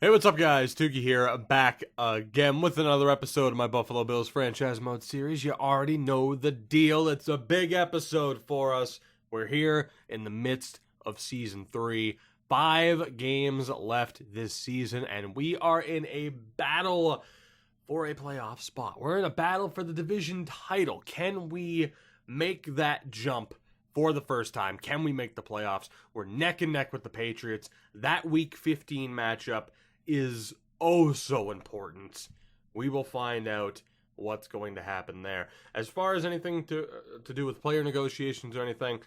Hey, what's up, guys? Tuki here, back again with another episode of my Buffalo Bills franchise mode series. You already know the deal. It's a big episode for us. We're here in the midst of Season 3. 5 games left this season, and we are in a battle for a playoff spot. We're in a battle for the division title. Can we make that jump for the first time? Can we make the playoffs? We're neck and neck with the Patriots. That Week 15 matchup is oh so important. We will find out what's going to happen there. As far as anything to do with player negotiations or anything,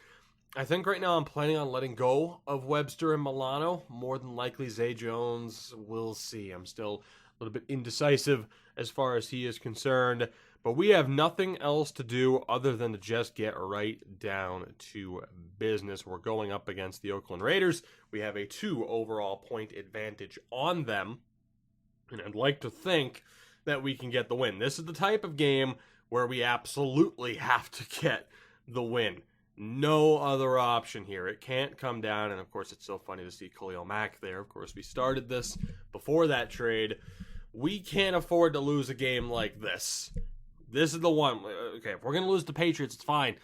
I think right now I'm planning on letting go of Webster and Milano. More than likely Zay Jones. We'll see. I'm still a little bit indecisive as far as he is concerned. But we have nothing else to do other than to just get right down to business. We're going up against the Oakland Raiders. We have a 2 overall point advantage on them. And I'd like to think that we can get the win. This is the type of game where we absolutely have to get the win. No other option here. It can't come down. And of course, it's so funny to see Khalil Mack there. Of course, we started this before that trade. We can't afford to lose a game like this. This is the one. Okay, if we're going to lose the Patriots, it's fine.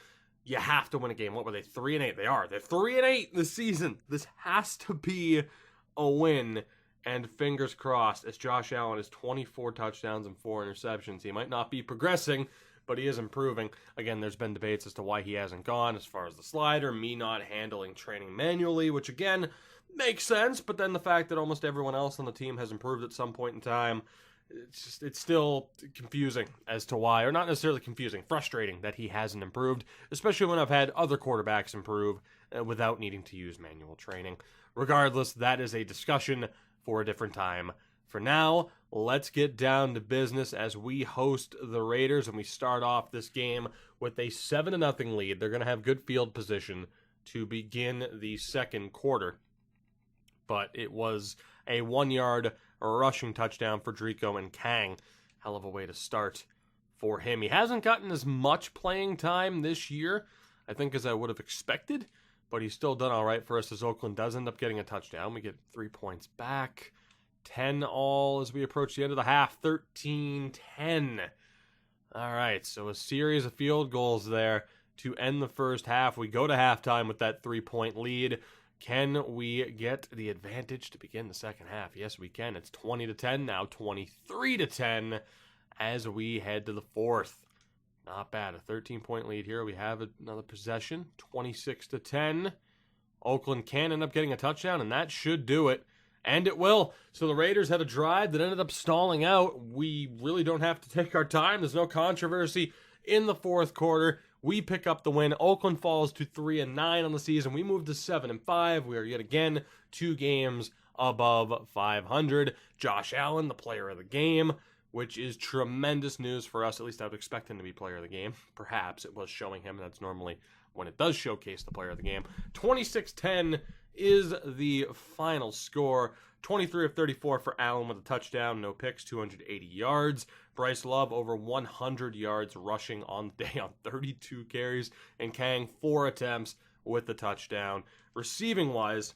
You have to win a game. What were they? 3-8. They are. They're 3-8 this season. This has to be a win. And fingers crossed, as Josh Allen has 24 touchdowns and 4 interceptions. He might not be progressing, but he is improving. Again, there's been debates as to why he hasn't gone as far as the slider, me not handling training manually, which again makes sense. But then the fact that almost everyone else on the team has improved at some point in time, it's still confusing as to why, or not necessarily confusing, frustrating that he hasn't improved, especially when I've had other quarterbacks improve without needing to use manual training. Regardless, that is a discussion for a different time. For now, let's get down to business as we host the Raiders, and we start off this game with a 7-0 lead. They're going to have good field position to begin the second quarter, but it was a 1-yard rushing touchdown for Drico and Kang. Hell of a way to start for him. He hasn't gotten as much playing time this year, I think, as I would have expected, but he's still done all right for us as Oakland does end up getting a touchdown. We get 3 points back. 10-all as we approach the end of the half. 13-10. All right, so a series of field goals there to end the first half. We go to halftime with that 3-point lead. Can we get the advantage to begin the second half? Yes, we can. It's 20-10 now, 23-10 as we head to the fourth. Not bad. A 13-point lead here. We have another possession, 26-10. Oakland can end up getting a touchdown, and that should do it. And it will. So the Raiders had a drive that ended up stalling out. We really don't have to take our time. There's no controversy in the fourth quarter. We pick up the win. Oakland falls to 3-9 on the season. We move to 7-5. We are yet again 2 games above 500. Josh Allen, the player of the game, which is tremendous news for us. At least I would expect him to be player of the game. Perhaps it was showing him. That's normally when it does showcase the player of the game. 26-10 is the final score. 23 of 34 for Allen with a touchdown, no picks, 280 yards. Bryce Love over 100 yards rushing on the day on 32 carries. And Kang 4 attempts with the touchdown. Receiving-wise,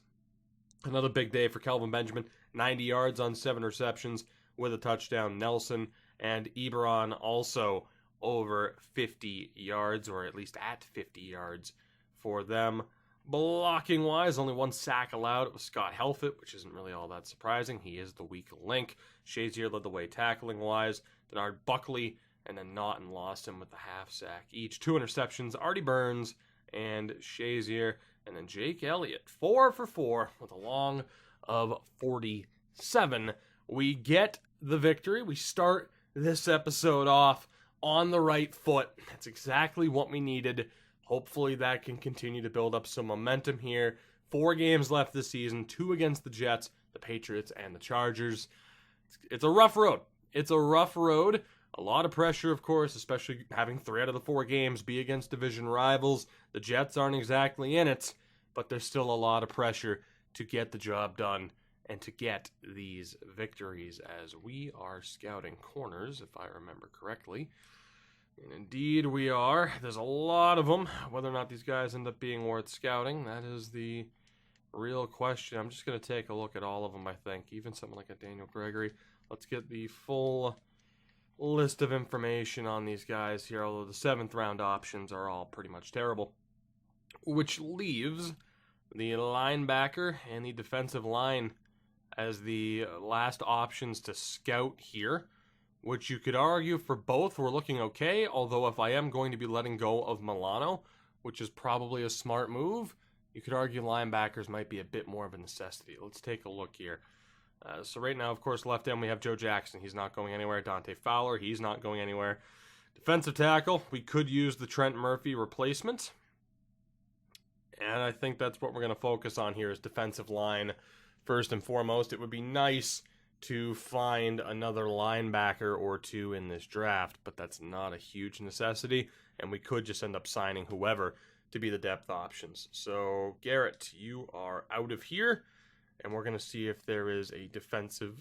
another big day for Kelvin Benjamin. 90 yards on 7 receptions with a touchdown. Nelson and Ebron also over 50 yards, or at least at 50 yards for them. Blocking-wise, only 1 sack allowed. It was Scott Helfett, which isn't really all that surprising. He is the weak link. Shazier led the way tackling-wise. Denard Buckley and then Naughton lost him with the half sack each. 2 interceptions. Artie Burns and Shazier. And then Jake Elliott, 4 for 4 with a long of 47. We get the victory. We start this episode off on the right foot. That's exactly what we needed. Hopefully that can continue to build up some momentum here. 4 games left this season, 2 against the Jets, the Patriots, and the Chargers. It's a rough road. It's a rough road. A lot of pressure, of course, especially having 3 out of the 4 games be against division rivals. The Jets aren't exactly in it, but there's still a lot of pressure to get the job done and to get these victories as we are scouting corners, if I remember correctly. And indeed we are. There's a lot of them. Whether or not these guys end up being worth scouting, that is the real question. I'm just going to take a look at all of them, I think. Even something like a Daniel Gregory. Let's get the full list of information on these guys here, although the 7th round options are all pretty much terrible. Which leaves the linebacker and the defensive line as the last options to scout here, which you could argue for both we're looking okay, although if I am going to be letting go of Milano, which is probably a smart move, you could argue linebackers might be a bit more of a necessity. Let's take a look here. So right now, of course, left end, we have Joe Jackson. He's not going anywhere. Dante Fowler, he's not going anywhere. Defensive tackle, we could use the Trent Murphy replacement. And I think that's what we're going to focus on here is defensive line. First and foremost, it would be nice to find another linebacker or two in this draft, but that's not a huge necessity, and we could just end up signing whoever to be the depth options. So, Garrett, you are out of here. And we're going to see if there is a defensive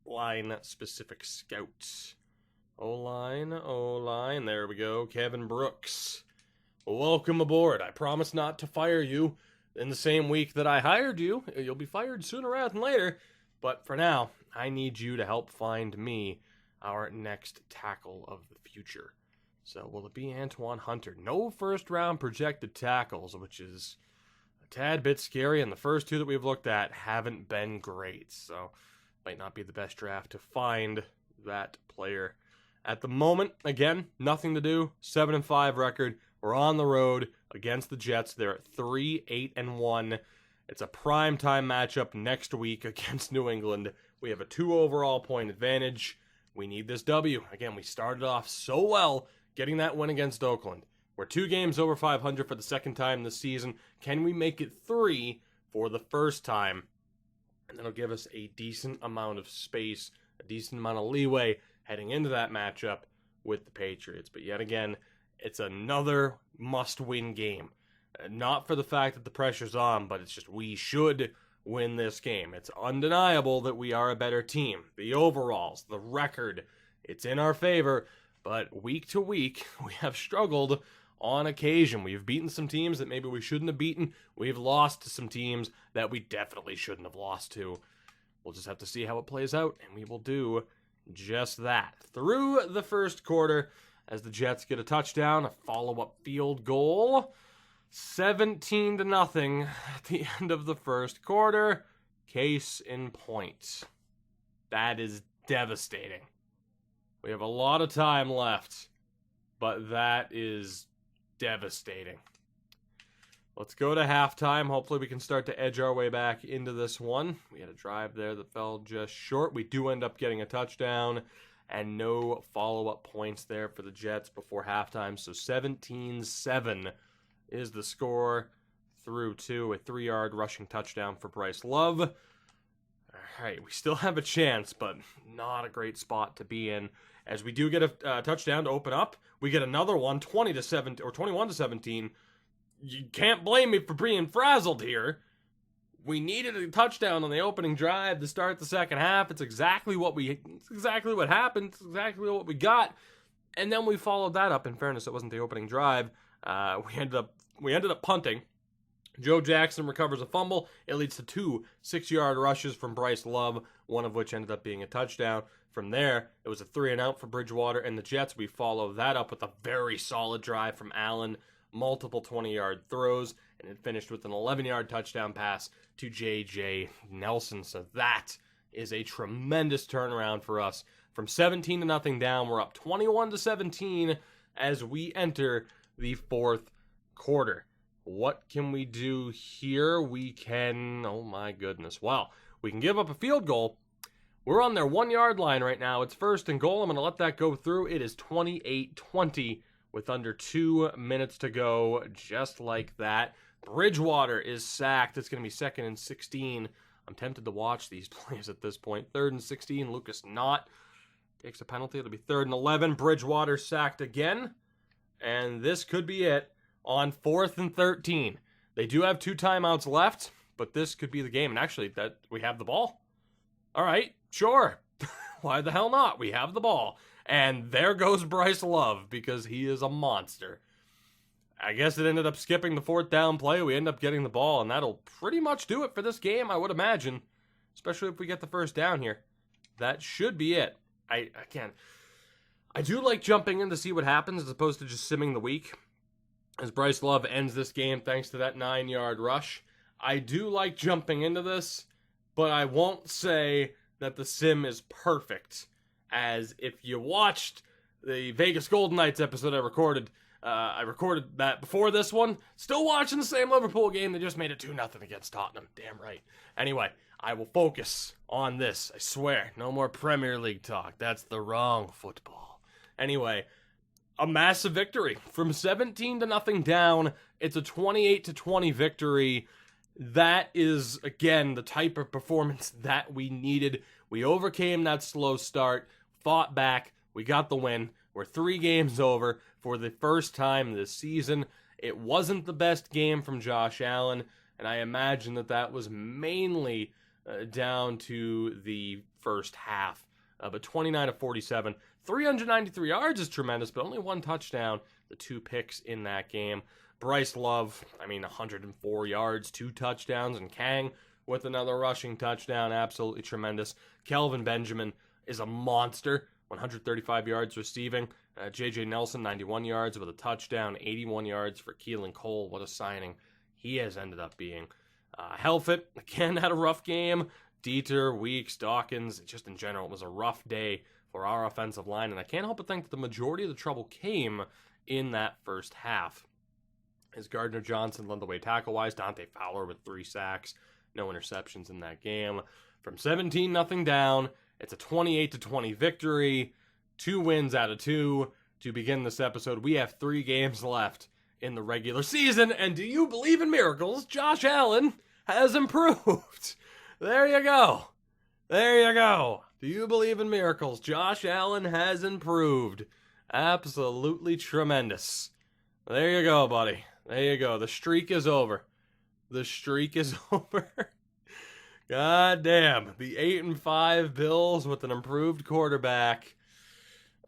line-specific scout. O-line, there we go. Kevin Brooks. Welcome aboard. I promise not to fire you in the same week that I hired you. You'll be fired sooner rather than later. But for now, I need you to help find me our next tackle of the future. So will it be Antoine Hunter? No first-round projected tackles, which is tad bit scary, and the first two that we've looked at haven't been great, so might not be the best draft to find that player. At the moment, again, nothing to do, 7-5 record, we're on the road against the Jets, they're at 3-8-1, it's a primetime matchup next week against New England, we have a 2 overall point advantage, we need this W. Again, we started off so well getting that win against Oakland. We're 2 games over 500 for the second time this season. Can we make it 3 for the first time? And that'll give us a decent amount of space, a decent amount of leeway heading into that matchup with the Patriots. But yet again, it's another must-win game. Not for the fact that the pressure's on, but it's just we should win this game. It's undeniable that we are a better team. The overalls, the record, it's in our favor. But week to week, we have struggled on occasion. We've beaten some teams that maybe we shouldn't have beaten. We've lost to some teams that we definitely shouldn't have lost to. We'll just have to see how it plays out, and we will do just that. Through the first quarter, as the Jets get a touchdown, a follow-up field goal. 17-0 at the end of the first quarter. Case in point. That is devastating. We have a lot of time left, but that is devastating. Let's go to halftime. Hopefully we can start to edge our way back into this one. We had a drive there that fell just short. We do end up getting a touchdown and no follow-up points there for the Jets before halftime. So 17-7 is the score through to a 3-yard rushing touchdown for Bryce Love. All right, we still have a chance, but not a great spot to be in. As we do get a touchdown to open up, we get another one, 20-7 or 21-17. You can't blame me for being frazzled here. We needed a touchdown on the opening drive to start the second half. It's exactly what happened. It's exactly what we got. And then we followed that up. In fairness, it wasn't the opening drive. We ended up punting. Joe Jackson recovers a fumble. It leads to 2 6-yard rushes from Bryce Love, one of which ended up being a touchdown. From there, it was a 3-and-out for Bridgewater and the Jets. We follow that up with a very solid drive from Allen, multiple 20-yard throws, and it finished with an 11-yard touchdown pass to J.J. Nelson. So that is a tremendous turnaround for us. From 17-0 down, we're up 21-17 as we enter the fourth quarter. What can we do here? We can, oh my goodness. Well, we can give up a field goal. We're on their 1-yard line right now. It's first and goal. I'm going to let that go through. It is 28-20 with under 2 minutes to go, just like that. Bridgewater is sacked. It's going to be 2nd and 16. I'm tempted to watch these plays at this point. 3rd and 16. Lucas Knott takes a penalty. It'll be 3rd and 11. Bridgewater sacked again. And this could be it on 4th and 13. They do have 2 timeouts left, but this could be the game. And actually, that we have the ball. All right, sure. Why the hell not? We have the ball. And there goes Bryce Love because he is a monster. I guess it ended up skipping the fourth down play. We end up getting the ball, and that'll pretty much do it for this game, I would imagine. Especially if we get the first down here. That should be it. I do like jumping in to see what happens as opposed to just simming the week. As Bryce Love ends this game thanks to that 9-yard rush. I do like jumping into this, but I won't say that the sim is perfect. As if you watched the Vegas Golden Knights episode I recorded that before this one. Still watching the same Liverpool game. They just made it 2-0 against Tottenham. Damn right. Anyway, I will focus on this. I swear. No more Premier League talk. That's the wrong football. Anyway, a massive victory. From 17-0 down, it's a 28-20 victory. That is, again, the type of performance that we needed. We overcame that slow start, fought back, we got the win. We're 3 games over for the first time this season. It wasn't the best game from Josh Allen, and I imagine that was mainly down to the first half. But 29-47, 393 yards is tremendous, but only 1 touchdown, the 2 picks in that game. Bryce Love, 104 yards, 2 touchdowns, and Kang with another rushing touchdown, absolutely tremendous. Kelvin Benjamin is a monster, 135 yards receiving. J.J. Nelson, 91 yards with a touchdown, 81 yards for Keelan Cole. What a signing he has ended up being. Helfett, again, had a rough game. Dieter, Weeks, Dawkins, just in general, it was a rough day for our offensive line, and I can't help but think that the majority of the trouble came in that first half. As Gardner Johnson led the way tackle-wise, Dante Fowler with 3 sacks, no interceptions in that game. From 17-0 down, it's a 28-20 victory, 2 wins out of 2 to begin this episode. We have 3 games left in the regular season, and do you believe in miracles? Josh Allen has improved. There you go. There you go. Do you believe in miracles? Josh Allen has improved. Absolutely tremendous. There you go, buddy. There you go. The streak is over. The streak is over. God damn. The 8-5 Bills with an improved quarterback.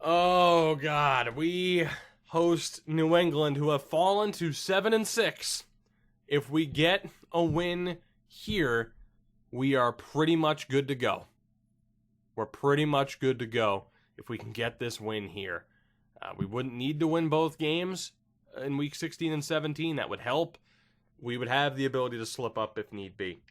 Oh, God. We host New England, who have fallen to 7-6. If we get a win here, we are pretty much good to go. We're pretty much good to go if we can get this win here. We wouldn't need to win both games in week 16 and 17. That would help. We would have the ability to slip up if need be.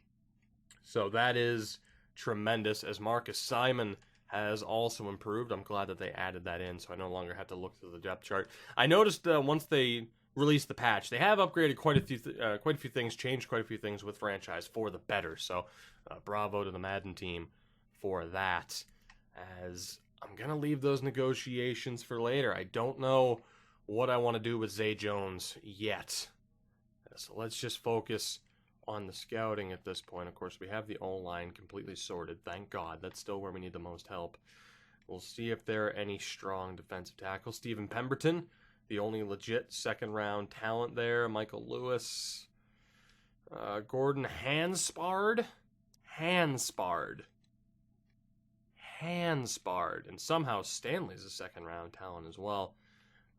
So that is tremendous, as Marcus Simon has also improved. I'm glad that they added that in, so I no longer have to look through the depth chart. I noticed once they released the patch, they have upgraded quite a few things, changed quite a few things with franchise for the better. So bravo to the Madden team for that. As I'm going to leave those negotiations for later. I don't know what I want to do with Zay Jones yet. So let's just focus on the scouting at this point. Of course, we have the O-line completely sorted. Thank God. That's still where we need the most help. We'll see if there are any strong defensive tackles. Stephen Pemberton, the only legit second-round talent there. Michael Lewis. Gordon Hanspard. Hanspard. And somehow Stanley's a second-round talent as well.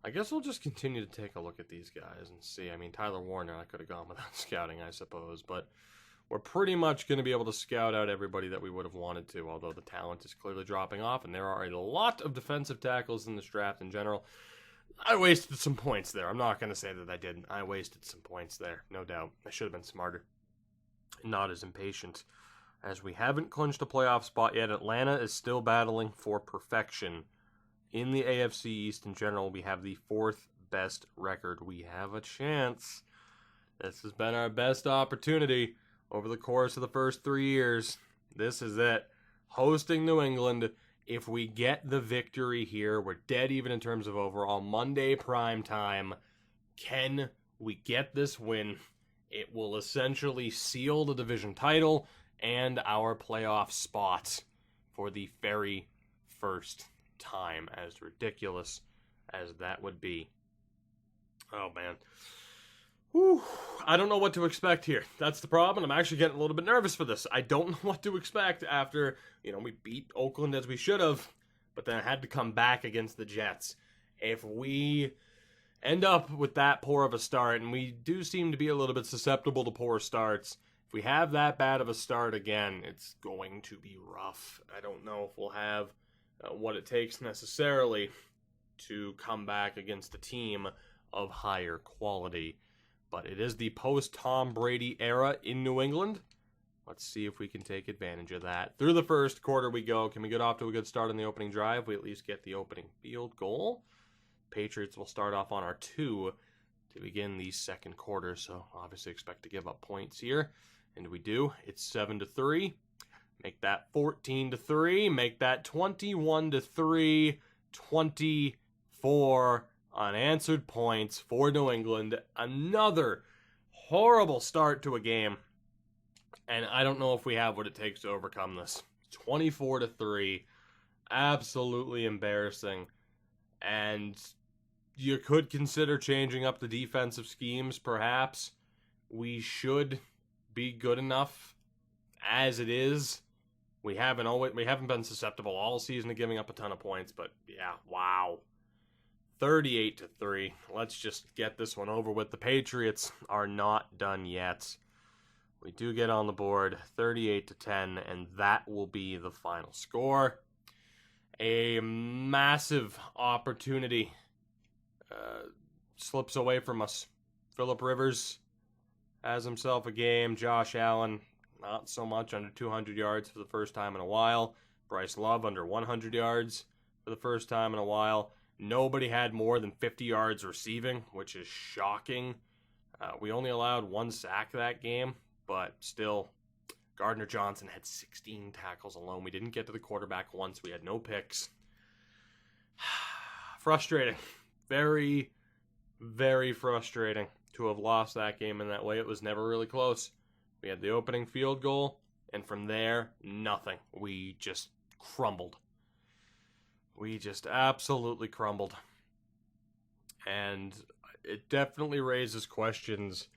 I guess we'll just continue to take a look at these guys and see. Tyler Warner, I could have gone without scouting, I suppose, but we're pretty much going to be able to scout out everybody that we would have wanted to, although the talent is clearly dropping off, and there are a lot of defensive tackles in this draft in general. I wasted some points there. I'm not going to say that I didn't. I wasted some points there, no doubt. I should have been smarter, not as impatient. As we haven't clinched a playoff spot yet, Atlanta is still battling for perfection. In the AFC East in general, we have the 4th best record. We have a chance. This has been our best opportunity over the course of the first 3 years. This is it. Hosting New England. If we get the victory here, we're dead even in terms of overall. Monday prime time. Can we get this win? It will essentially seal the division title and our playoff spot for the very first time, as ridiculous as that would be. Oh, man. Whew. I don't know what to expect here. That's the problem. I'm actually getting a little bit nervous for this. I don't know what to expect after, we beat Oakland as we should have, but then I had to come back against the Jets. If we end up with that poor of a start, and we do seem to be a little bit susceptible to poor starts. If we have that bad of a start again, it's going to be rough. I don't know if we'll have what it takes necessarily to come back against a team of higher quality. But it is the post-Tom Brady era in New England. Let's see if we can take advantage of that. Through the first quarter we go. Can we get off to a good start on the opening drive? We at least get the opening field goal. Patriots will start off on our 2 to begin the second quarter, so obviously expect to give up points here. And we do. It's 7-3. Make that 14-3. Make that 21-3. 24 unanswered points for New England. Another horrible start to a game. And I don't know if we have what it takes to overcome this. 24-3. Absolutely embarrassing. And you could consider changing up the defensive schemes, perhaps. We should be good enough as it is. We haven't been susceptible all season to giving up a ton of points, but yeah, wow. 38-3. Let's just get this one over with. The Patriots are not done yet. We do get on the board 38-10, and that will be the final score. A massive opportunity slips away from us. Phillip Rivers has himself a game. Josh Allen, not so much, under 200 yards for the first time in a while. Bryce Love under 100 yards for the first time in a while. Nobody had more than 50 yards receiving, which is shocking. We only allowed 1 sack that game, but still, Gardner Johnson had 16 tackles alone. We didn't get to the quarterback once. We had no picks. Frustrating. Very, very frustrating to have lost that game in that way. It was never really close. We had the opening field goal, and from there, nothing. We just crumbled. We just absolutely crumbled. And it definitely raises questions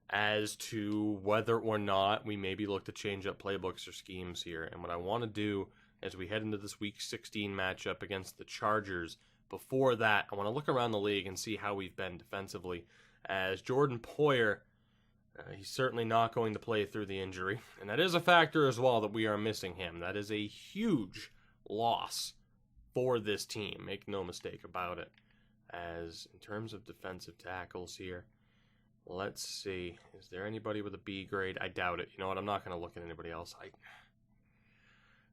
as to whether or not we maybe look to change up playbooks or schemes here. And what I want to do as we head into this Week 16 matchup against the Chargers, before that, I want to look around the league and see how we've been defensively. As Jordan Poyer, he's certainly not going to play through the injury. And that is a factor as well that we are missing him. That is a huge loss for this team. Make no mistake about it. As in terms of defensive tackles here, let's see. Is there anybody with a B grade? I doubt it. You know what? I'm not going to look at anybody else.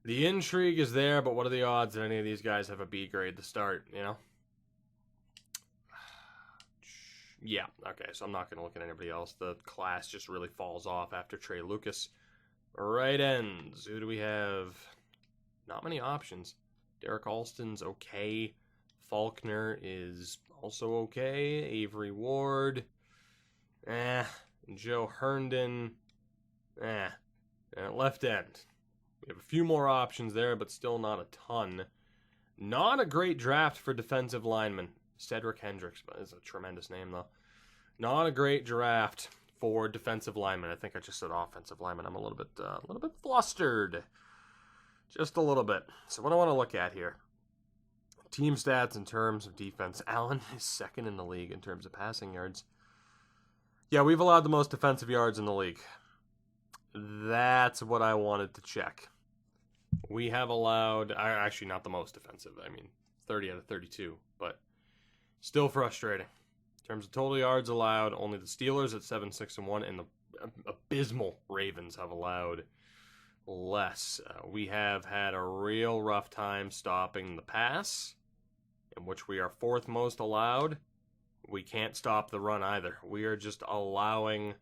The intrigue is there, but what are the odds that any of these guys have a B grade to start, you know? Yeah, okay, so I'm not going to look at anybody else. The class just really falls off after Trey Lucas. Right ends. Who do we have? Not many options. Derek Alston's okay. Faulkner is also okay. Avery Ward. Joe Herndon. And left end. We have a few more options there, but still not a ton. Not a great draft for defensive linemen. Cedric Hendricks is a tremendous name, though. Not a great draft for defensive linemen. I think I just said offensive lineman. I'm a little bit flustered. Just a little bit. So what I want to look at here. Team stats in terms of defense. Allen is second in the league in terms of passing yards. Yeah, we've allowed the most defensive yards in the league. That's what I wanted to check. We have allowed, actually not the most defensive, 30 out of 32, but still frustrating. In terms of total yards allowed, only the Steelers at 7-6-1 and the abysmal Ravens have allowed less. We have had a real rough time stopping the pass, in which we are 4th most allowed. We can't stop the run either. We are just allowing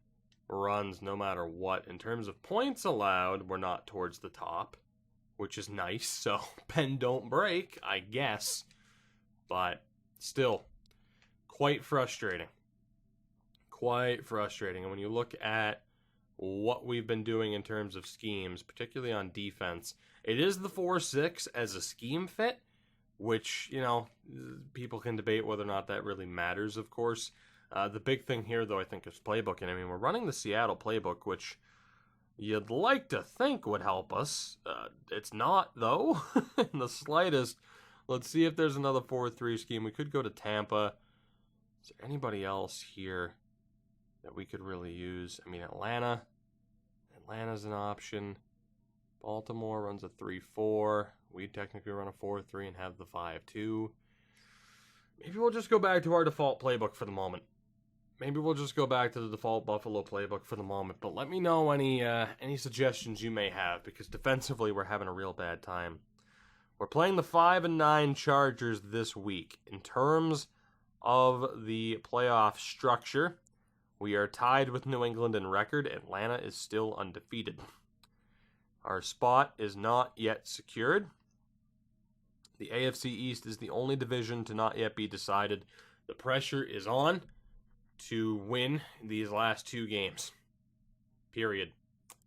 runs no matter what. In terms of points allowed, we're not towards the top, which is nice. So, bend don't break, I guess. But still, quite frustrating. Quite frustrating. And when you look at what we've been doing in terms of schemes, particularly on defense, it is the 4-6 as a scheme fit, which, people can debate whether or not that really matters, of course. The big thing here, though, I think, is playbooking. We're running the Seattle playbook, which you'd like to think would help us. It's not, though, in the slightest. Let's see if there's another 4-3 scheme. We could go to Tampa. Is there anybody else here that we could really use? I mean, Atlanta's an option. Baltimore runs a 3-4. We technically run a 4-3 and have the 5-2. Maybe we'll just go back to our default playbook for the moment. Maybe we'll just go back to the default Buffalo playbook for the moment. But let me know any suggestions you may have, because defensively we're having a real bad time. We're playing the 5-9 Chargers this week. In terms of the playoff structure, we are tied with New England in record. Atlanta is still undefeated. Our spot is not yet secured. The AFC East is the only division to not yet be decided. The pressure is on to win these last 2 games. Period.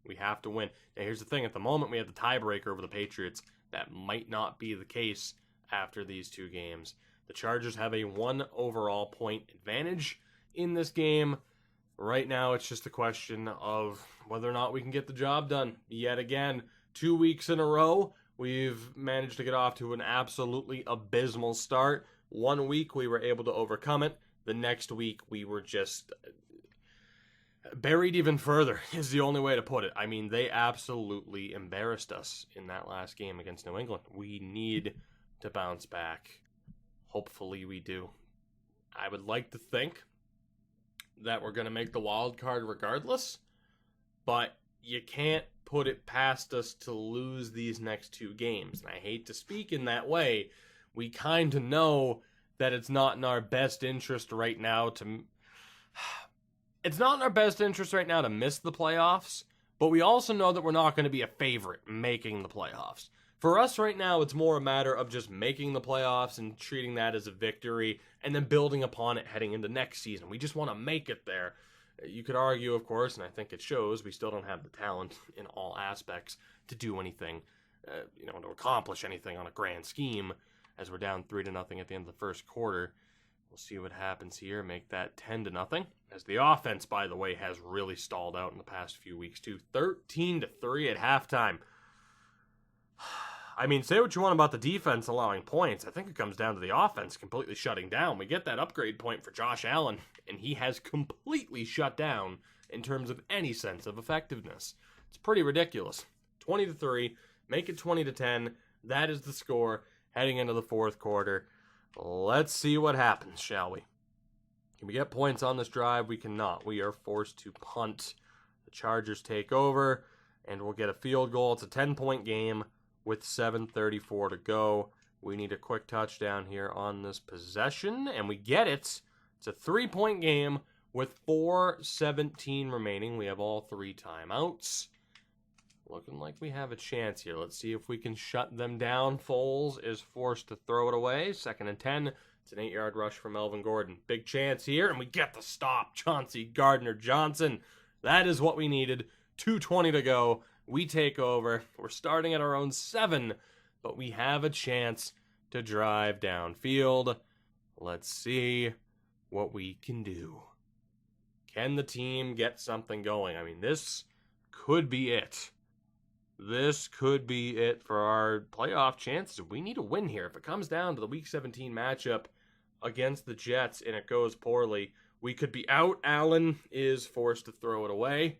We have to win. Now, here's the thing. At the moment, we have the tiebreaker over the Patriots. That might not be the case after these 2 games. The Chargers have a 1 overall point advantage in this game. Right now, it's just a question of whether or not we can get the job done. Yet again, 2 weeks in a row, we've managed to get off to an absolutely abysmal start. 1 week, we were able to overcome it. The next week, we were just buried even further, is the only way to put it. I mean, they absolutely embarrassed us in that last game against New England. We need to bounce back. Hopefully we do. I would like to think that we're going to make the wild card regardless, but you can't put it past us to lose these next 2 games. And I hate to speak in that way. We kind of know that it's not in our best interest right now to... It's not in our best interest right now to miss the playoffs, but we also know that we're not going to be a favorite making the playoffs. For us right now, it's more a matter of just making the playoffs and treating that as a victory and then building upon it heading into next season. We just want to make it there. You could argue, of course, and I think it shows, we still don't have the talent in all aspects to do anything, to accomplish anything on a grand scheme, as we're down 3-0 at the end of the first quarter. We'll see what happens here. Make that 10-0. As the offense, by the way, has really stalled out in the past few weeks, too. 13-3 at halftime. I mean, say what you want about the defense allowing points. I think it comes down to the offense completely shutting down. We get that upgrade point for Josh Allen, and he has completely shut down in terms of any sense of effectiveness. It's pretty ridiculous. 20-3, make it 20-10. That is the score heading into the fourth quarter. Let's see what happens, shall we? Can we get points on this drive? We cannot. We are forced to punt. The Chargers take over, and we'll get a field goal. It's a 10-point game with 7:34 to go. We need a quick touchdown here on this possession, and we get it. It's a 3-point game with 4:17 remaining. We have all 3 timeouts. Looking like we have a chance here. Let's see if we can shut them down. Foles is forced to throw it away. 2nd and 10. It's an 8-yard rush for Melvin Gordon. Big chance here, and we get the stop. Chauncey Gardner-Johnson. That is what we needed. 2:20 to go. We take over. We're starting at our own 7, but we have a chance to drive downfield. Let's see what we can do. Can the team get something going? I mean, this could be it. This could be it for our playoff chances. We need a win here. If it comes down to the Week 17 matchup against the Jets and it goes poorly, we could be out. Allen is forced to throw it away.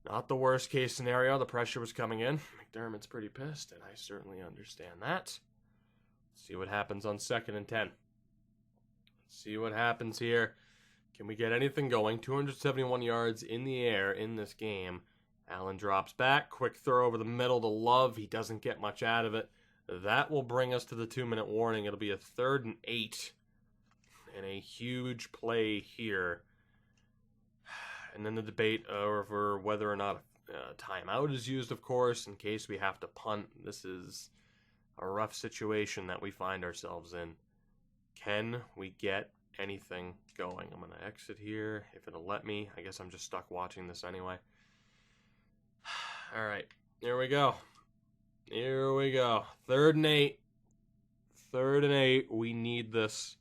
Not the worst case scenario. The pressure was coming in. McDermott's pretty pissed, and I certainly understand that. Let's see what happens on 2nd and 10. Let's see what happens here. Can we get anything going? 271 yards in the air in this game. Allen drops back. Quick throw over the middle to Love. He doesn't get much out of it. That will bring us to the 2-minute warning. It'll be a 3rd and 8. And a huge play here. And then the debate over whether or not a timeout is used, of course, in case we have to punt. This is a rough situation that we find ourselves in. Can we get anything going? I'm going to exit here if it'll let me. I guess I'm just stuck watching this anyway. All right, here we go. Here we go. 3rd and 8. 3rd and 8. We need this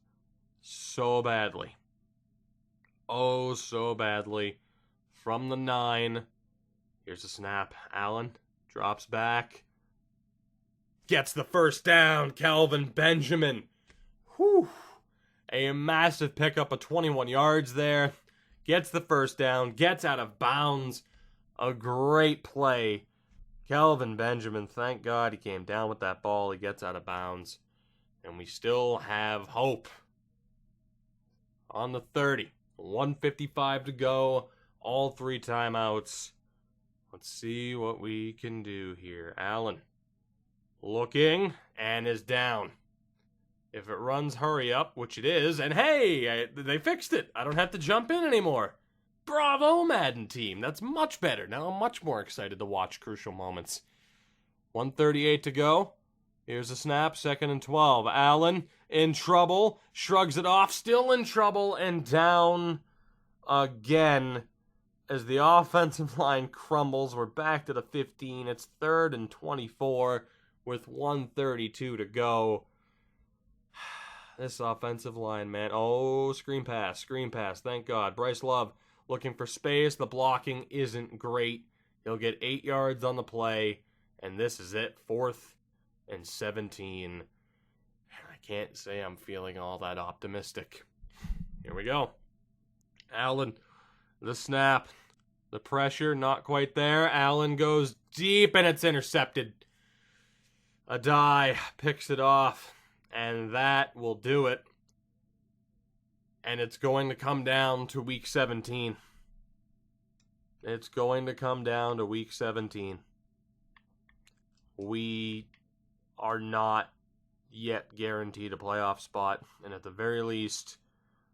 so badly. Oh, so badly. From the 9. Here's the snap. Allen drops back. Gets the first down. Calvin Benjamin. Whew. A massive pickup of 21 yards there. Gets the first down. Gets out of bounds. A great play. Kelvin Benjamin, thank God he came down with that ball. He gets out of bounds. And we still have hope. On the 30. 1:55 to go. All 3 timeouts. Let's see what we can do here. Allen looking and is down. If it runs hurry up, which it is, and hey, they fixed it. I don't have to jump in anymore. Bravo, Madden team. That's much better. Now I'm much more excited to watch crucial moments. 1:38 to go. Here's a snap, 2nd and 12. Allen in trouble, shrugs it off, still in trouble, and down again as the offensive line crumbles. We're back to the 15. It's 3rd and 24 with 1:32 to go. This offensive line, man. Oh, screen pass. Thank God. Bryce Love looking for space. The blocking isn't great. He'll get 8 yards on the play, and this is it. 4th and 17. I can't say I'm feeling all that optimistic. Here we go. Allen, the snap. The pressure, not quite there. Allen goes deep, and it's intercepted. Adai picks it off. And that will do it. And it's going to come down to week 17. It's going to come down to week 17. We are not yet guaranteed a playoff spot. And at the very least,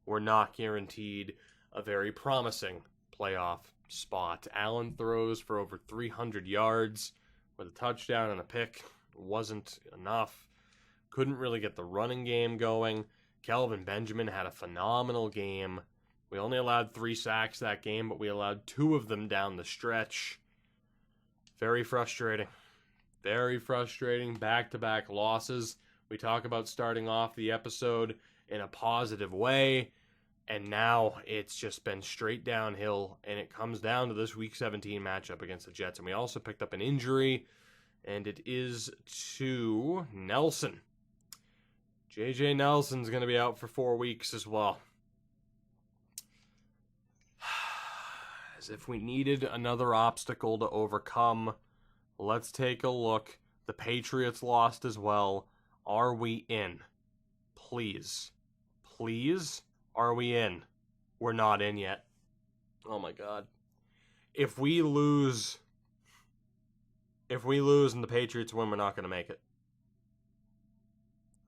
we're not guaranteed a very promising playoff spot. Allen throws for over 300 yards with a touchdown and a pick. Wasn't enough. Couldn't really get the running game going. Kelvin Benjamin had a phenomenal game. We only allowed 3 sacks that game, but we allowed 2 of them down the stretch. Very frustrating. Very frustrating. Back-to-back losses. We talk about starting off the episode in a positive way, and now it's just been straight downhill, and it comes down to this Week 17 matchup against the Jets. And we also picked up an injury, and it is to Nelson. J.J. Nelson's going to be out for 4 weeks as well. As if we needed another obstacle to overcome, let's take a look. The Patriots lost as well. Are we in? Please. Please? Are we in? We're not in yet. Oh my God. If we lose and the Patriots win, we're not going to make it.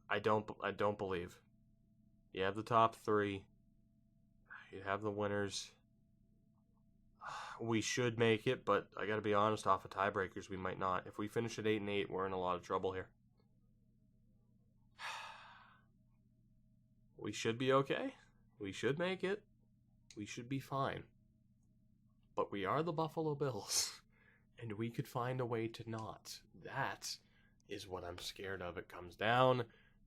I don't believe. You have the top 3. You have the winners. We should make it, but I gotta be honest, off of tiebreakers, we might not. If we finish at 8-8, we're in a lot of trouble here. We should be okay. We should make it. We should be fine. But we are the Buffalo Bills, and we could find a way to not. That is what I'm scared of. It comes down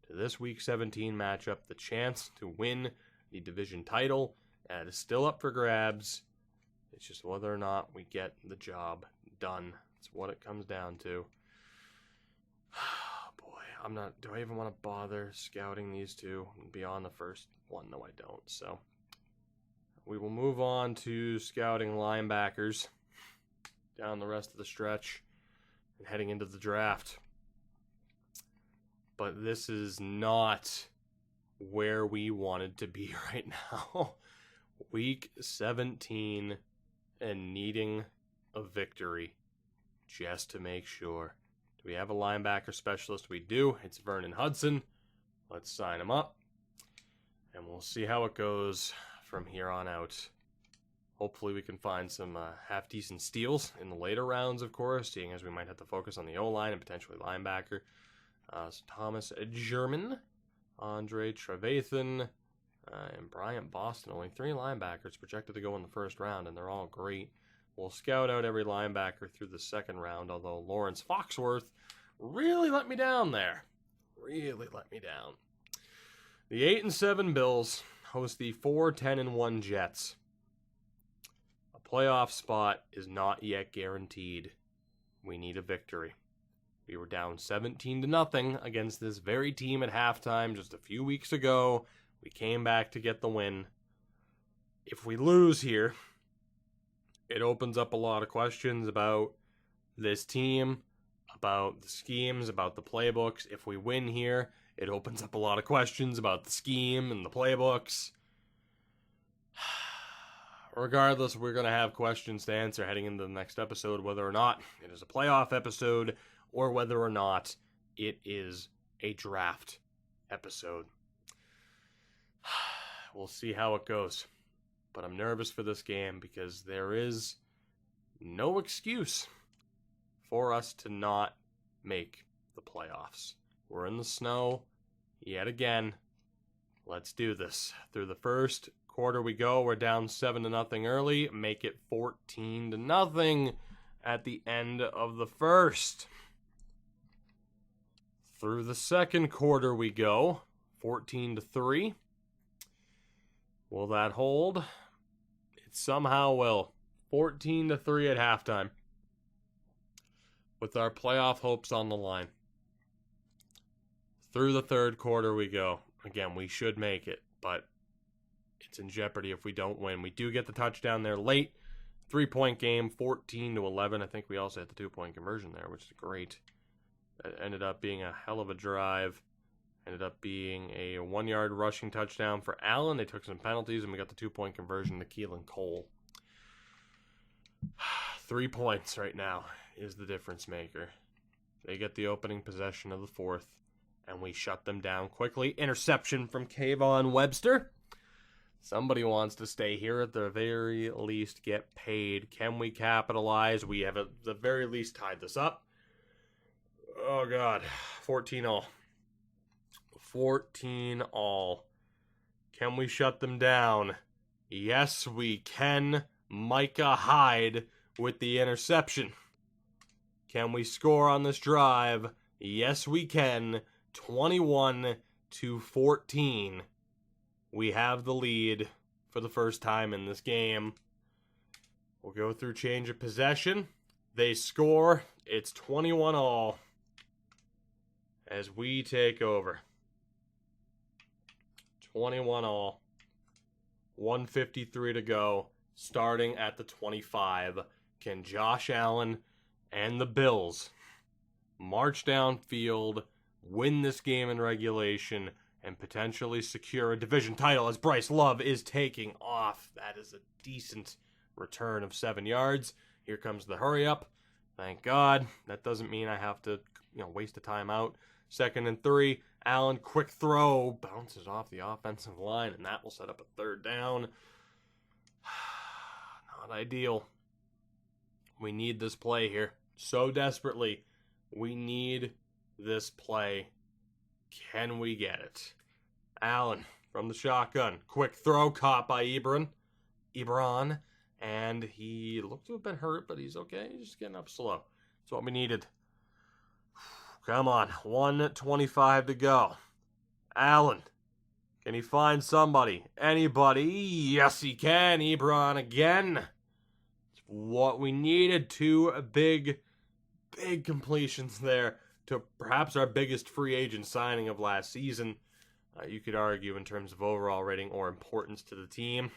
to this Week 17 matchup, the chance to win the division title, and it is still up for grabs. It's just whether or not we get the job done. That's what it comes down to. Oh boy, do I even want to bother scouting these two beyond the first one? No, I don't. So we will move on to scouting linebackers down the rest of the stretch and heading into the draft. But this is not where we wanted to be right now. Week 17 and needing a victory just to make sure. Do we have a linebacker specialist? We do. It's Vernon Hudson. Let's sign him up. And we'll see how it goes from here on out. Hopefully we can find some half-decent steals in the later rounds, of course, seeing as we might have to focus on the O-line and potentially linebacker. So Thomas German, Andre Trevathan, and Bryant Boston. Only 3 linebackers projected to go in the first round, and they're all great. We'll scout out every linebacker through the second round, although Lawrence Foxworth really let me down there. Really let me down. The 8-7 Bills host the 4-10-1 Jets. A playoff spot is not yet guaranteed. We need a victory. We were down 17-0 against this very team at halftime just a few weeks ago. We came back to get the win. If we lose here, it opens up a lot of questions about this team, about the schemes, about the playbooks. If we win here, it opens up a lot of questions about the scheme and the playbooks. Regardless, we're going to have questions to answer heading into the next episode, whether or not it is a playoff episode or whether or not it is a draft episode. We'll see how it goes. But I'm nervous for this game because there is no excuse for us to not make the playoffs. We're in the snow yet again. Let's do this. Through the first quarter we go. We're down 7-0 early. Make it 14-0 at the end of the first. Through the second quarter we go. 14-3. Will that hold? It somehow will. 14-3 at halftime. With our playoff hopes on the line. Through the third quarter we go. Again, we should make it, but it's in jeopardy if we don't win. We do get the touchdown there late. 3-point game, 14-11. I think we also had the 2-point conversion there, which is great. That ended up being a hell of a drive. Ended up being a 1-yard rushing touchdown for Allen. They took some penalties, and we got the 2-point conversion to Keelan Cole. 3 points right now is the difference maker. They get the opening possession of the fourth, and we shut them down quickly. Interception from Kayvon Webster. Somebody wants to stay here at the very least, get paid. Can we capitalize? We have at the very least tied this up. Oh, God. 14-all. 14-all. Can we shut them down? Yes, we can. Micah Hyde with the interception. Can we score on this drive? Yes, we can. 21-14. We have the lead for the first time in this game. We'll go through change of possession. They score. It's 21-all as we take over. 21-all. 1:53 to go. Starting at the 25. Can Josh Allen and the Bills march downfield, win this game in regulation, and potentially secure a division title as Bryce Love is taking off? That is a decent return of 7 yards. Here comes the hurry up. Thank God. That doesn't mean I have to, waste a timeout. 2nd and 3. Allen, quick throw, bounces off the offensive line, and that will set up a 3rd down. Not ideal. We need this play here so desperately. We need this play. Can we get it? Allen from the shotgun. Quick throw caught by Ebron. And he looked to have been hurt, but he's okay. He's just getting up slow. That's what we needed. Come on. 1:25 to go. Allen. Can he find somebody? Anybody? Yes, he can. Ebron again. It's what we needed. 2 big completions there to perhaps our biggest free agent signing of last season. You could argue in terms of overall rating or importance to the team.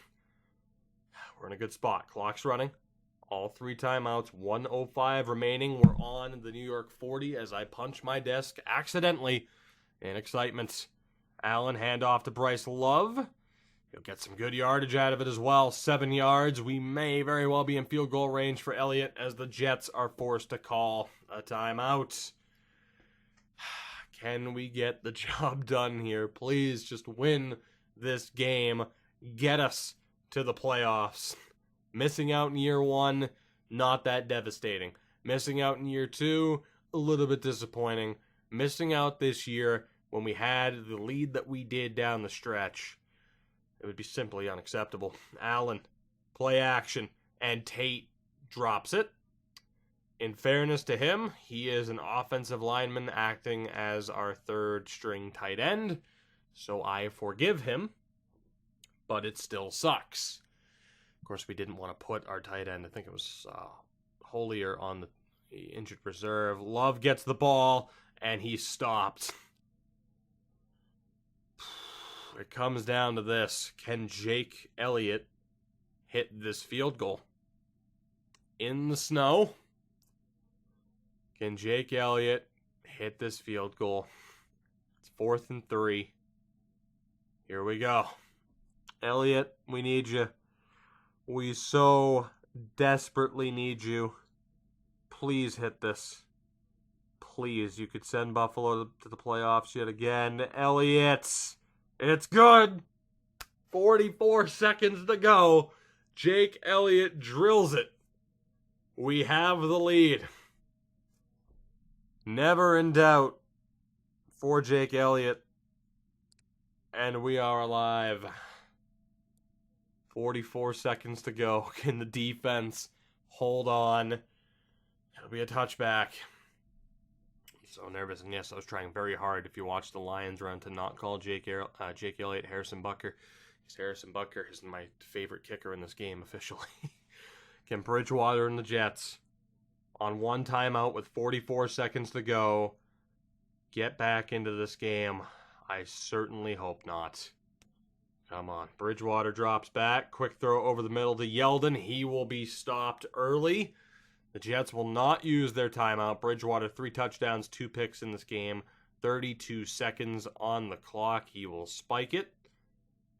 We're in a good spot. Clock's running. All 3 timeouts. 1:05 remaining. We're on the New York 40 as I punch my desk accidentally in excitement. Allen, handoff to Bryce Love. He'll get some good yardage out of it as well. 7 yards. We may very well be in field goal range for Elliott as the Jets are forced to call a timeout. Can we get the job done here? Please just win this game. Get us to the playoffs. Missing out in year 1, not that devastating. Missing out in year 2, a little bit disappointing. Missing out this year when we had the lead that we did down the stretch, it would be simply unacceptable. Allen, play action, and Tate drops it. In fairness to him, he is an offensive lineman acting as our 3rd string tight end, so I forgive him, but it still sucks. Of course, we didn't want to put our tight end, I think it was Holier, on the injured reserve. Love gets the ball, and he's stopped. it comes down to this. Can Jake Elliott hit this field goal? In the snow, can Jake Elliott hit this field goal? It's 4th and 3. Here we go. Elliott, we need you. We so desperately need you. Please hit this. Please, you could send Buffalo to the playoffs yet again. Elliott, it's good. 44 seconds to go. Jake Elliott drills it. We have the lead. Never in doubt for Jake Elliott. And we are alive. 44 seconds to go. Can the defense hold on? It'll be a touchback. So nervous, and yes, I was trying very hard. If you watch the Lions run, to not call Jake Elliott Harrison Butker. Because Harrison Butker is my favorite kicker in this game, officially. Can Bridgewater and the Jets, on one timeout with 44 seconds to go, get back into this game? I certainly hope not. Come on. Bridgewater drops back. Quick throw over the middle to Yeldon. He will be stopped early. The Jets will not use their timeout. Bridgewater, 3 touchdowns, 2 picks in this game. 32 seconds on the clock. He will spike it.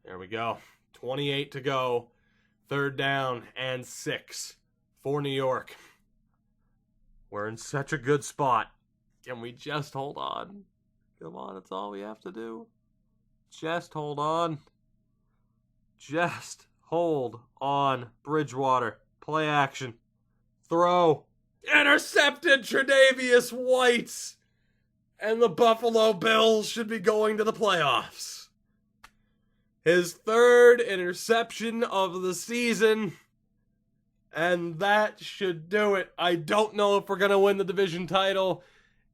There we go. 28 to go. 3rd down and 6 for New York. We're in such a good spot. Can we just hold on? Come on, it's all we have to do. Just hold on. Just hold on. Bridgewater. Play action. Throw. Intercepted. Tre'Davious White. And the Buffalo Bills should be going to the playoffs. His 3rd interception of the season. And that should do it. I don't know if we're going to win the division title.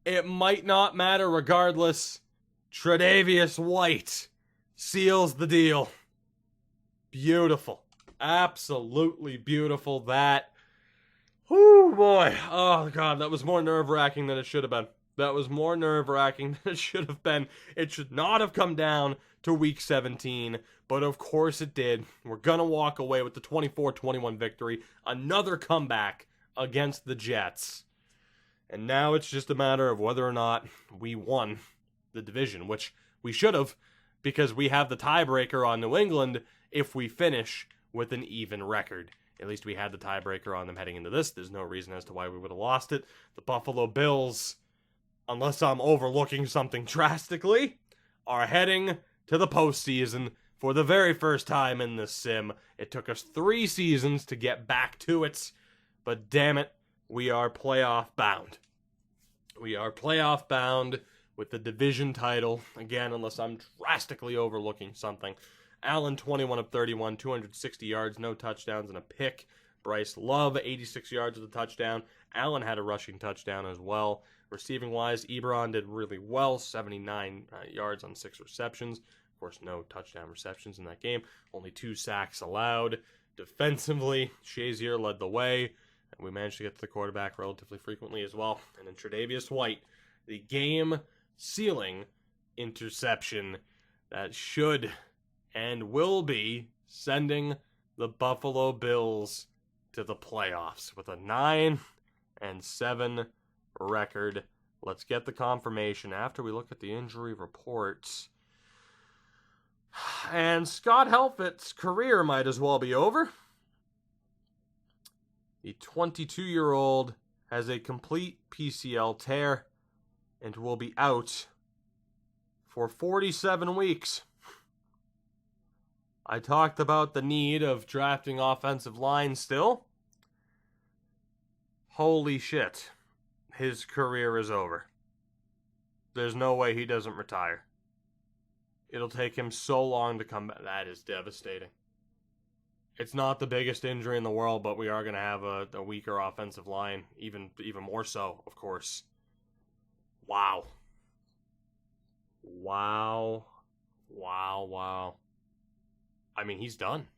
It might not matter regardless. Tre'Davious White seals the deal. Beautiful. Absolutely beautiful. That. Whoo, boy. Oh, God. That was more nerve-wracking than it should have been. That was more nerve-wracking than it should have been. It should not have come down to Week 17, but of course it did. We're going to walk away with the 24-21 victory. Another comeback against the Jets. And now it's just a matter of whether or not we won the division, which we should have, because we have the tiebreaker on New England if we finish with an even record. At least we had the tiebreaker on them heading into this. There's no reason as to why we would have lost it. The Buffalo Bills, unless I'm overlooking something drastically, are heading to the postseason for the very first time in this sim. It took us 3 seasons to get back to it, but damn it, we are playoff bound. We are playoff bound with the division title. Again, unless I'm drastically overlooking something. Allen, 21 of 31, 260 yards, no touchdowns, and a pick. Bryce Love, 86 yards with a touchdown. Allen had a rushing touchdown as well. Receiving-wise, Ebron did really well, 79 yards on 6 receptions. Of course, no touchdown receptions in that game. Only 2 sacks allowed. Defensively, Shazier led the way. And we managed to get to the quarterback relatively frequently as well. And then Tre'Davious White, the game-sealing interception that should and will be sending the Buffalo Bills to the playoffs with a 9-7 record. Let's get the confirmation after we look at the injury reports. And Scott Helfett's career might as well be over. The 22-year-old has a complete PCL tear and will be out for 47 weeks. I talked about the need of drafting offensive line still. Holy shit. His career is over. There's no way he doesn't retire. It'll take him so long to come back. That is devastating. It's not the biggest injury in the world, but we are going to have a weaker offensive line. Even more so, of course. Wow. Wow. I mean, he's done.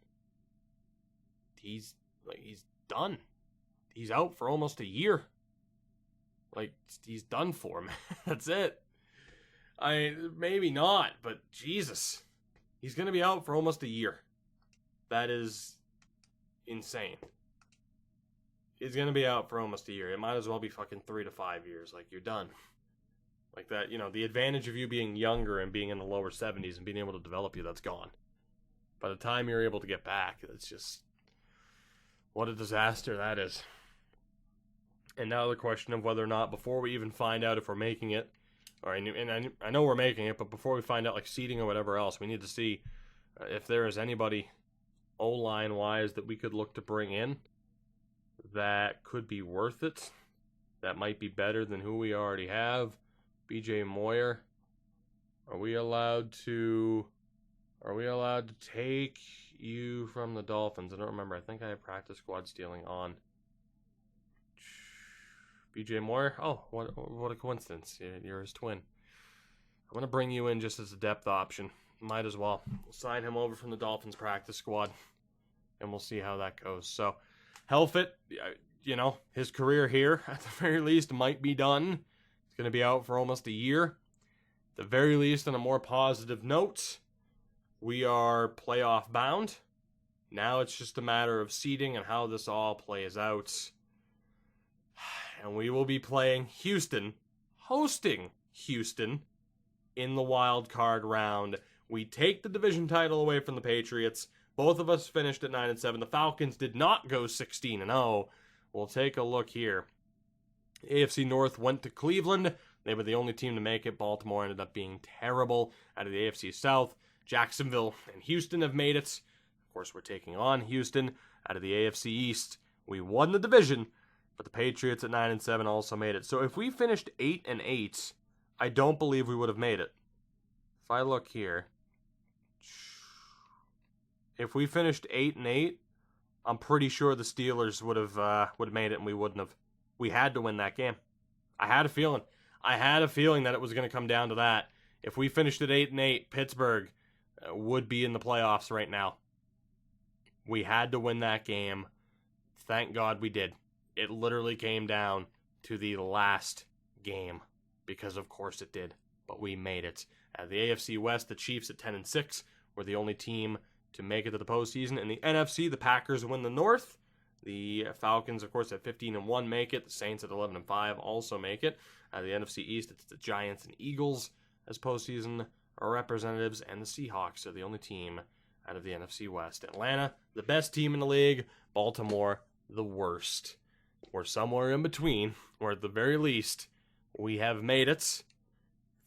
He's done. He's out for almost a year. He's done for, man. That's it. Maybe not, but Jesus. He's going to be out for almost a year. That is insane. He's going to be out for almost a year. It might as well be fucking 3 to 5 years. Like, you're done. Like that, the advantage of you being younger and being in the lower 70s and being able to develop you, that's gone. By the time you're able to get back, it's just... what a disaster that is. And now the question of whether or not, before we even find out if we're making it, or I know we're making it, but before we find out, like, seeding or whatever else, we need to see if there is anybody O-line wise that we could look to bring in that could be worth it, that might be better than who we already have. BJ Moyer, are we allowed to take you from the Dolphins? I don't remember. I think I have practice squad stealing on BJ Moyer. Oh, what a coincidence. You're his twin. I'm going to bring you in just as a depth option. Might as well. We'll sign him over from the Dolphins practice squad, and we'll see how that goes. So, Helfet, his career here, at the very least, might be done. He's going to be out for almost a year. At the very least, on a more positive note, we are playoff bound. Now it's just a matter of seeding and how this all plays out. And we will be playing Houston, hosting Houston, in the wild card round. We take the division title away from the Patriots. Both of us finished at 9-7. The Falcons did not go 16-0. We'll take a look here. AFC North went to Cleveland. They were the only team to make it. Baltimore ended up being terrible. Out of the AFC South, Jacksonville and Houston have made it. Of course, we're taking on Houston. Out of the AFC East, we won the division, but the Patriots at 9-7 also made it. So if we finished 8-8, I don't believe we would have made it. If I look here, if we finished 8-8, I'm pretty sure the Steelers would have made it, and we wouldn't have. We had to win that game. I had a feeling that it was going to come down to that. If we finished at 8-8, Pittsburgh would be in the playoffs right now. We had to win that game. Thank God we did. It literally came down to the last game, because of course it did. But we made it. At the AFC West, the Chiefs at 10-6 were the only team to make it to the postseason. In the NFC, the Packers win the North. The Falcons, of course, at 15-1 make it. The Saints at 11-5 also make it. At the NFC East, it's the Giants and Eagles as postseason representatives, and the Seahawks are the only team out of the NFC West. Atlanta, the best team in the league. Baltimore, the worst. We're somewhere in between, or at the very least, we have made it.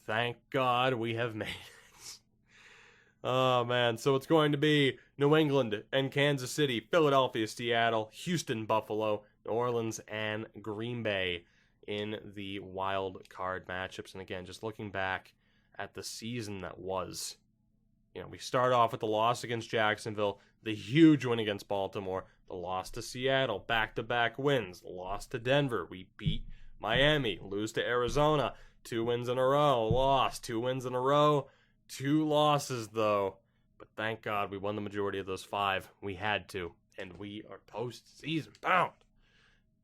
Thank God we have made it. Oh, man. So it's going to be New England and Kansas City, Philadelphia, Seattle, Houston, Buffalo, New Orleans, and Green Bay in the wild card matchups. And again, just looking back at the season that was, we start off with the loss against Jacksonville, the huge win against Baltimore, the loss to Seattle, back-to-back wins, the loss to Denver, we beat Miami, lose to Arizona, 2 wins in a row, lost, 2 wins in a row, 2 losses though, but thank God we won the majority of those 5. We had to, and we are postseason bound.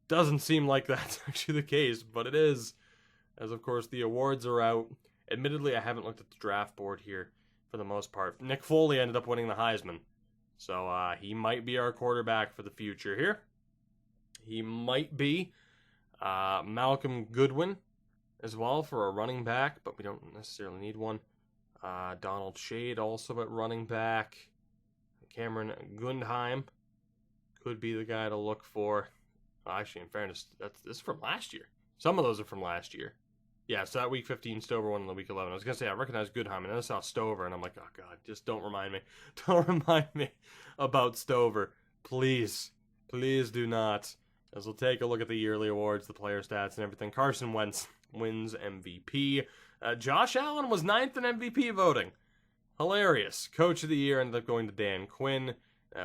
Doesn't seem like that's actually the case, but it is, as of course the awards are out. Admittedly, I haven't looked at the draft board here for the most part. Nick Foley ended up winning the Heisman, so he might be our quarterback for the future here. He might be Malcolm Goodwin as well for a running back, but we don't necessarily need one. Donald Shade also at running back. Cameron Gundheim could be the guy to look for. Actually, in fairness, this is from last year. Some of those are from last year. Yeah, so that week 15 Stover won in the week 11. I was going to say, I recognize Goodheim, and then I saw Stover, and I'm like, oh, God, just don't remind me. Don't remind me about Stover. Please. Please do not. As we'll take a look at the yearly awards, the player stats, and everything. Carson Wentz wins MVP. Josh Allen was 9th in MVP voting. Hilarious. Coach of the year ended up going to Dan Quinn.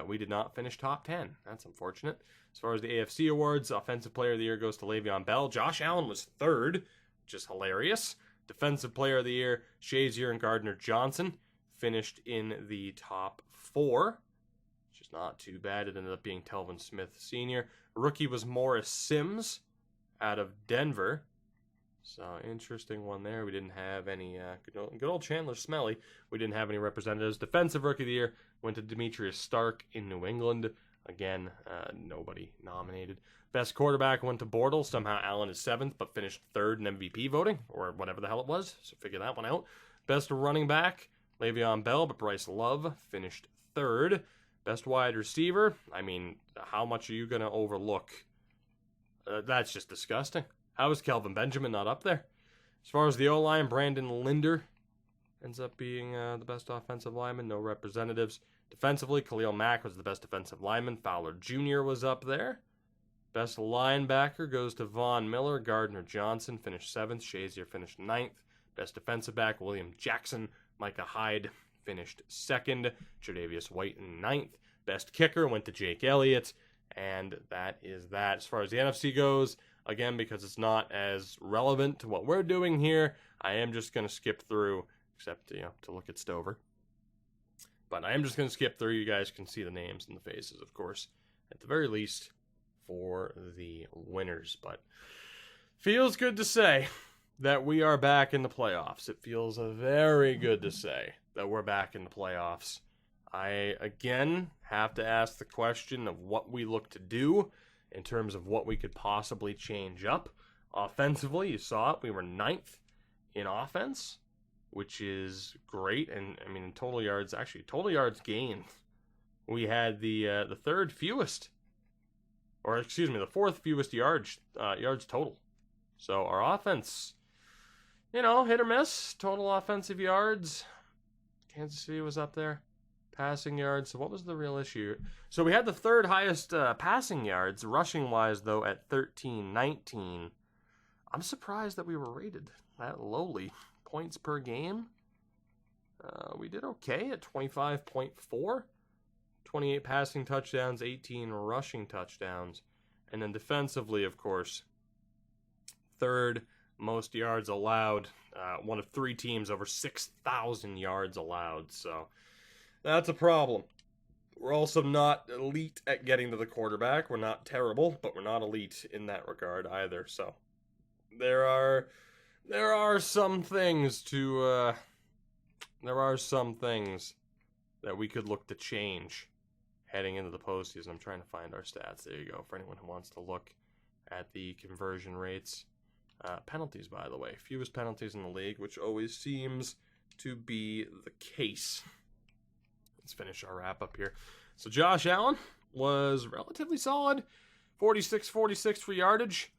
We did not finish top 10. That's unfortunate. As far as the AFC awards, Offensive Player of the Year goes to Le'Veon Bell. Josh Allen was 3rd, which is hilarious. Defensive Player of the Year, Shazier and Gardner-Johnson finished in the top 4, which is not too bad. It ended up being Telvin Smith Sr. Rookie was Morris Sims out of Denver. So, interesting one there. We didn't have any, good old Chandler Smelly. We didn't have any representatives. Defensive Rookie of the Year went to Demetrius Stark in New England. Again, nobody nominated. Best quarterback went to Bortles. Somehow Allen is 7th, but finished 3rd in MVP voting, or whatever the hell it was. So figure that one out. Best running back, Le'Veon Bell, but Bryce Love finished 3rd. Best wide receiver, I mean, how much are you going to overlook? That's just disgusting. How is Kelvin Benjamin not up there? As far as the O-line, Brandon Linder ends up being the best offensive lineman. No representatives. Defensively, Khalil Mack was the best defensive lineman. Fowler Jr. was up there. Best linebacker goes to Von Miller. Gardner Johnson finished 7th. Shazier finished 9th. Best defensive back, William Jackson. Micah Hyde finished 2nd. Tre'Davious White in 9th. Best kicker went to Jake Elliott. And that is that. As far as the NFC goes, again, because it's not as relevant to what we're doing here, I am just going to skip through, except, to look at Stover. But I am just going to skip through. You guys can see the names and the faces, of course, at the very least, for the winners. But feels good to say that we are back in the playoffs. It feels very good to say that we're back in the playoffs. I, again, have to ask the question of what we look to do in terms of what we could possibly change up. Offensively, you saw it. We were 9th in offense, which is great. And, I mean, in total yards gained, we had the 3rd fewest, or excuse me, the 4th fewest yards total. So our offense, hit or miss. Total offensive yards, Kansas City was up there. Passing yards, so what was the real issue? So we had the 3rd highest passing yards, rushing-wise, though, at 13-19. I'm surprised that we were rated that lowly. Points per game, we did okay at 25.4. 28 passing touchdowns, 18 rushing touchdowns. And then defensively, of course, 3rd most yards allowed. One of 3 teams over 6,000 yards allowed, so that's a problem. We're also not elite at getting to the quarterback. We're not terrible, but we're not elite in that regard either. So there are some things that we could look to change heading into the postseason. I'm trying to find our stats. There you go. For anyone who wants to look at the conversion rates, penalties, by the way, fewest penalties in the league, which always seems to be the case. Let's finish our wrap-up here. So Josh Allen was relatively solid. 46-46 for yardage.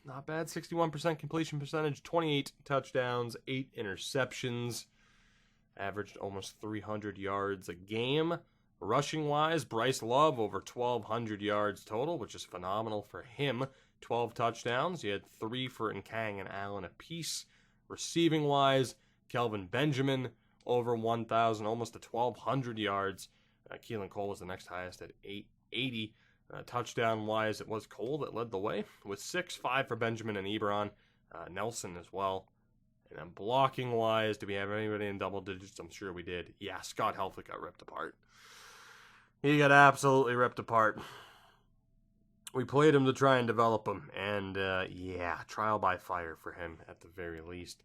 Not bad. 61% completion percentage. 28 touchdowns. 8 interceptions. Averaged almost 300 yards a game. Rushing-wise, Bryce Love over 1,200 yards total, which is phenomenal for him. 12 touchdowns. He had 3 for Nkang and Allen apiece. Receiving-wise, Kelvin Benjamin over 1,000, almost to 1,200 yards. Keelan Cole was the next highest at 880. Touchdown-wise, it was Cole that led the way with 6, 5 for Benjamin and Ebron. Nelson as well. And then blocking-wise, did we have anybody in double digits? I'm sure we did. Yeah, Scott Helfrich got ripped apart. He got absolutely ripped apart. We played him to try and develop him. And, trial by fire for him at the very least.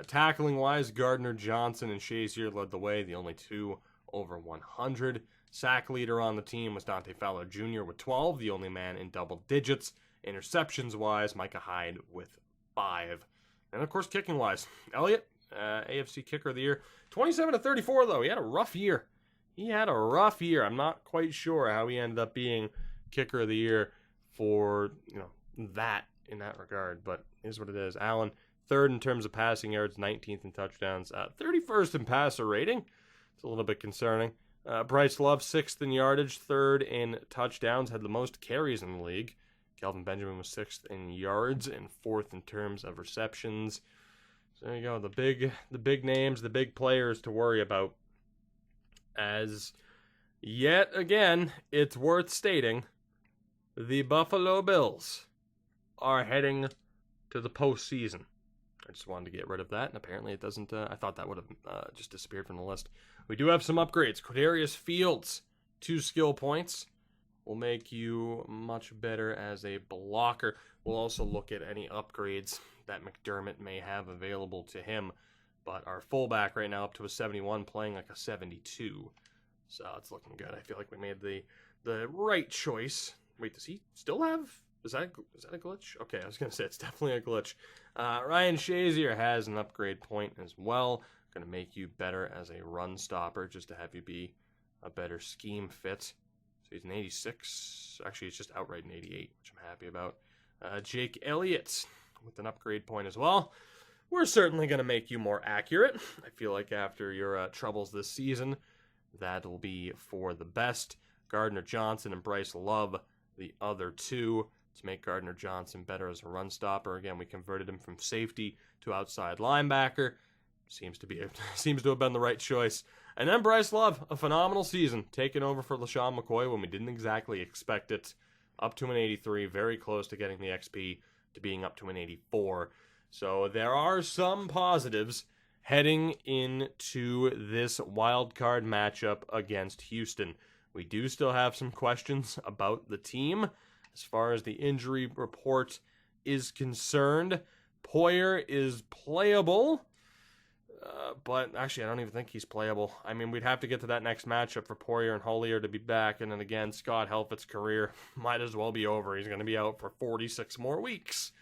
Tackling-wise, Gardner Johnson and Shazier led the way, the only 2 over 100. Sack leader on the team was Dante Fowler Jr. with 12, the only man in double digits. Interceptions-wise, Micah Hyde with 5. And, of course, kicking-wise, Elliott, AFC Kicker of the Year. 27-34, though. He had a rough year. I'm not quite sure how he ended up being Kicker of the Year for, that in that regard. But here's what it is. Allen, 3rd in terms of passing yards, 19th in touchdowns, 31st in passer rating. It's a little bit concerning. Bryce Love, 6th in yardage, 3rd in touchdowns, had the most carries in the league. Kelvin Benjamin was 6th in yards and 4th in terms of receptions. So there you go, the big names, the big players to worry about. As yet again, it's worth stating, the Buffalo Bills are heading to the postseason. I just wanted to get rid of that, and apparently it doesn't. I thought that would have just disappeared from the list. We do have some upgrades. Quadarius Fields, 2 skill points, will make you much better as a blocker. We'll also look at any upgrades that McDermott may have available to him. But our fullback right now up to a 71, playing like a 72. So it's looking good. I feel like we made the right choice. Wait, does he still have... Is that a glitch? Okay, I was going to say it's definitely a glitch. Ryan Shazier has an upgrade point as well. Going to make you better as a run stopper just to have you be a better scheme fit. So he's an 86. Actually, it's just outright an 88, which I'm happy about. Jake Elliott with an upgrade point as well. We're certainly going to make you more accurate. I feel like after your troubles this season, that'll be for the best. Gardner Johnson and Bryce Love, the other two, to make Gardner Johnson better as a run stopper. Again, we converted him from safety to outside linebacker. Seems to have been the right choice. And then Bryce Love, a phenomenal season, taking over for LaShawn McCoy when we didn't exactly expect it. Up to an 83, very close to getting the XP to being up to an 84. So there are some positives heading into this wild card matchup against Houston. We do still have some questions about the team as far as the injury report is concerned. Poyer is playable, but actually I don't even think he's playable. I mean, we'd have to get to that next matchup for Poyer and Hollier to be back, and then again, Scott Helfett's career might as well be over. He's going to be out for 46 more weeks.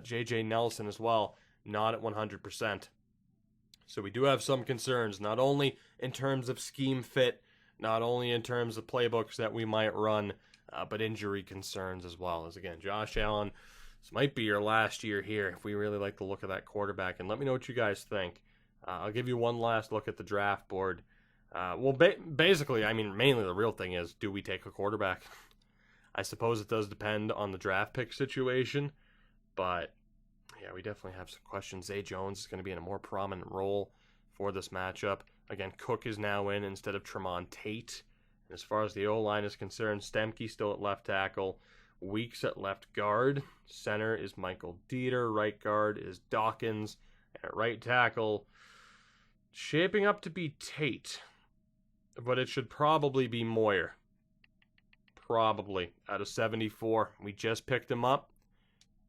J.J. Nelson as well, not at 100%. So we do have some concerns, not only in terms of scheme fit, not only in terms of playbooks that we might run, but injury concerns as well. As again, Josh Allen, this might be your last year here if we really like the look of that quarterback. And let me know what you guys think. I'll give you one last look at the draft board. Basically, I mean, mainly the real thing is, do we take a quarterback? I suppose it does depend on the draft pick situation, but yeah, we definitely have some questions. Zay Jones is going to be in a more prominent role for this matchup. Again, Cook is now in instead of Tremont Tate. And as far as the O-line is concerned, Stemke still at left tackle, Weeks at left guard, center is Michael Dieter, right guard is Dawkins, and at right tackle, shaping up to be Tate, but it should probably be Moyer. Probably, out of 74. We just picked him up.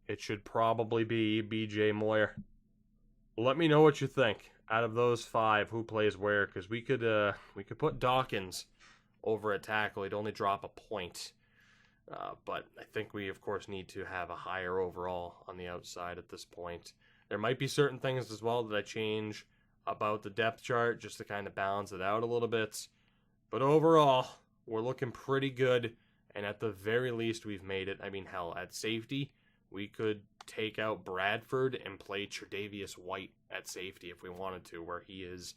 It should probably be B.J. Moyer. Let me know what you think. Out of those five, who plays where? Because we could put Dawkins over at tackle. He'd only drop a point. But I think we, of course, need to have a higher overall on the outside at this point. There might be certain things as well that I change about the depth chart just to kind of balance it out a little bit. But overall, we're looking pretty good. And at the very least, we've made it. I mean, hell, at safety, we could take out Bradford and play Tre'Davious White at safety if we wanted to, where he is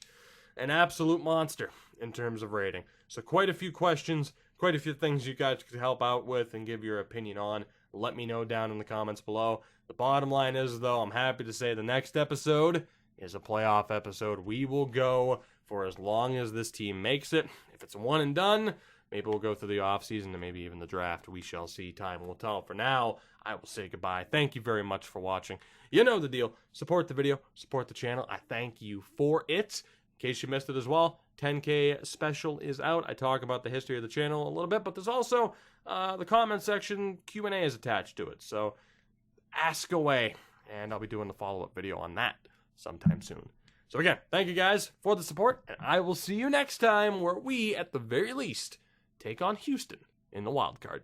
an absolute monster in terms of rating. So quite a few questions, quite a few things you guys could help out with and give your opinion on. Let me know down in the comments below. The bottom line is, though, I'm happy to say the next episode is a playoff episode. We will go for as long as this team makes it. If it's a one and done, maybe we'll go through the offseason and maybe even the draft. We shall see. Time will tell. For now, I will say goodbye. Thank you very much for watching. You know the deal. Support the video. Support the channel. I thank you for it. In case you missed it as well, 10K special is out. I talk about the history of the channel a little bit, but there's also the comment section. Q&A is attached to it. So ask away, and I'll be doing the follow-up video on that sometime soon. So again, thank you guys for the support, and I will see you next time where we, at the very least, take on Houston in the wild card.